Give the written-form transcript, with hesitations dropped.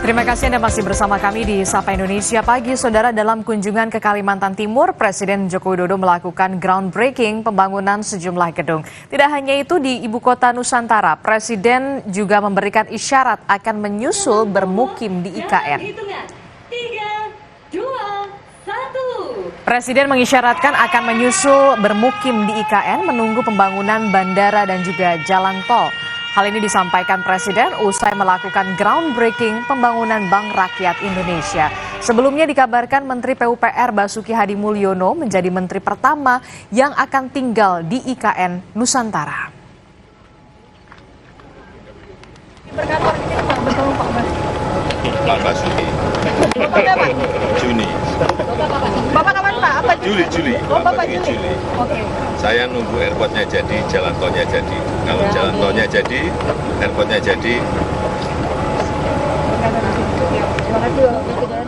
Terima kasih Anda masih bersama kami di Sapa Indonesia Pagi. Saudara, dalam kunjungan ke Kalimantan Timur, Presiden Joko Widodo melakukan groundbreaking pembangunan sejumlah gedung. Tidak hanya itu, di Ibu Kota Nusantara, Presiden juga memberikan isyarat akan menyusul bermukim di IKN. Presiden mengisyaratkan akan menyusul bermukim di IKN menunggu pembangunan bandara dan juga jalan tol. Hal ini disampaikan Presiden usai melakukan groundbreaking pembangunan Bank Rakyat Indonesia. Sebelumnya dikabarkan Menteri PUPR Basuki Hadi Mulyono menjadi menteri pertama yang akan tinggal di IKN Nusantara. Pak Basuki. Juni. Bapak kapan Pak? Apa Juli. Oh, Pak Bapak Basuki Juli. Juli. Oke. Saya nunggu airportnya jadi, jalan tolnya jadi. Kalau jalan tolnya jadi, airportnya jadi. Terima kasih.